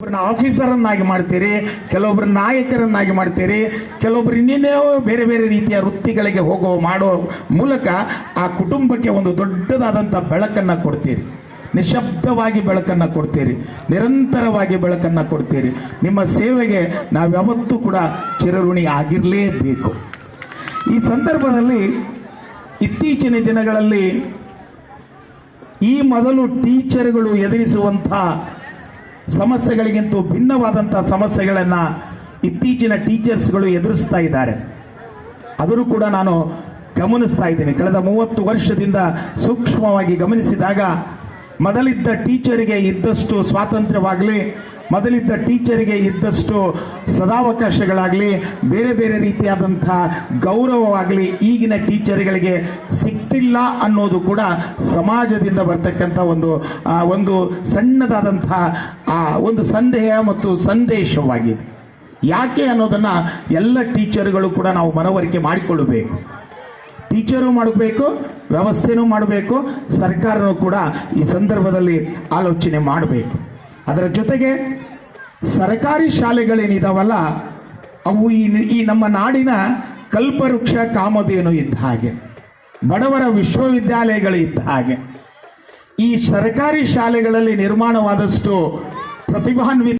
ಒಬ್ಬರನ್ನ ಆಫೀಸರನ್ನಾಗಿ ಮಾಡ್ತೀರಿ, ಕೆಲವೊಬ್ಬರ ನಾಯಕರನ್ನಾಗಿ ಮಾಡ್ತೀರಿ, ಕೆಲವೊಬ್ರು ಇನ್ನೇನೋ ಬೇರೆ ಬೇರೆ ರೀತಿಯ ವೃತ್ತಿಗಳಿಗೆ ಮಾಡೋ ಮೂಲಕ ಆ ಕುಟುಂಬಕ್ಕೆ ಒಂದು ದೊಡ್ಡದಾದಂಥ ಬೆಳಕನ್ನು ಕೊಡ್ತೀರಿ. ನಿಶಬ್ದವಾಗಿ ಬೆಳಕನ್ನು ಕೊಡ್ತೀರಿ, ನಿರಂತರವಾಗಿ ಬೆಳಕನ್ನು ಕೊಡ್ತೀರಿ. ನಿಮ್ಮ ಸೇವೆಗೆ ನಾವ್ಯಾವತ್ತೂ ಕೂಡ ಚಿರಋಣಿ ಆಗಿರಲೇಬೇಕು. ಈ ಸಂದರ್ಭದಲ್ಲಿ ಇತ್ತೀಚಿನ ದಿನಗಳಲ್ಲಿ ಈ ಮೊದಲು ಟೀಚರ್ಗಳು ಎದುರಿಸುವಂಥ ಸಮಸ್ಯೆಗಳಿಗಿಂತ ಭಿನ್ನವಾದಂಥ ಸಮಸ್ಯೆಗಳನ್ನು ಇತ್ತೀಚಿನ ಟೀಚರ್ಸ್ಗಳು ಎದುರಿಸ್ತಾ ಇದ್ದಾರೆ. ಅದನ್ನು ಕೂಡ ನಾನು ಗಮನಿಸ್ತಾ ಇದ್ದೀನಿ. ಕಳೆದ 30 ವರ್ಷದಿಂದ ಸೂಕ್ಷ್ಮವಾಗಿ ಗಮನಿಸಿದಾಗ ಮೊದಲಿದ್ದ ಟೀಚರಿಗೆ ಇದ್ದಷ್ಟು ಸ್ವಾತಂತ್ರ್ಯವಾಗಲಿ, ಮೊದಲಿದ್ದ ಟೀಚರಿಗೆ ಇದ್ದಷ್ಟು ಸದಾವಕಾಶಗಳಾಗಲಿ, ಬೇರೆ ಬೇರೆ ರೀತಿಯಾದಂಥ ಗೌರವವಾಗಲಿ ಈಗಿನ ಟೀಚರ್ಗಳಿಗೆ ಸಿಗ್ತಿಲ್ಲ ಅನ್ನೋದು ಕೂಡ ಸಮಾಜದಿಂದ ಬರ್ತಕ್ಕಂಥ ಒಂದು ಸಣ್ಣದಾದಂಥ ಒಂದು ಸಂದೇಹ ಮತ್ತು ಸಂದೇಶವಾಗಿದೆ. ಯಾಕೆ ಅನ್ನೋದನ್ನು ಎಲ್ಲ ಟೀಚರ್ಗಳು ಕೂಡ ನಾವು ಮನವರಿಕೆ ಮಾಡಿಕೊಳ್ಳಬೇಕು. ಟೀಚರು ಮಾಡಬೇಕು, ವ್ಯವಸ್ಥೆನೂ ಮಾಡಬೇಕು, ಸರ್ಕಾರನೂ ಕೂಡ ಈ ಸಂದರ್ಭದಲ್ಲಿ ಆಲೋಚನೆ ಮಾಡಬೇಕು. ಅದರ ಜೊತೆಗೆ ಸರ್ಕಾರಿ ಶಾಲೆಗಳೇನಿದಾವಲ್ಲ, ಅವು ಈ ನಮ್ಮ ನಾಡಿನ ಕಲ್ಪವೃಕ್ಷ ಕಾಮಧೇನು ಇದ್ದ ಹಾಗೆ, ಬಡವರ ವಿಶ್ವವಿದ್ಯಾಲಯಗಳು ಇದ್ದ ಹಾಗೆ. ಈ ಸರ್ಕಾರಿ ಶಾಲೆಗಳಲ್ಲಿ ನಿರ್ಮಾಣವಾದಷ್ಟು ಪ್ರತಿಭಾನ್ವಿತ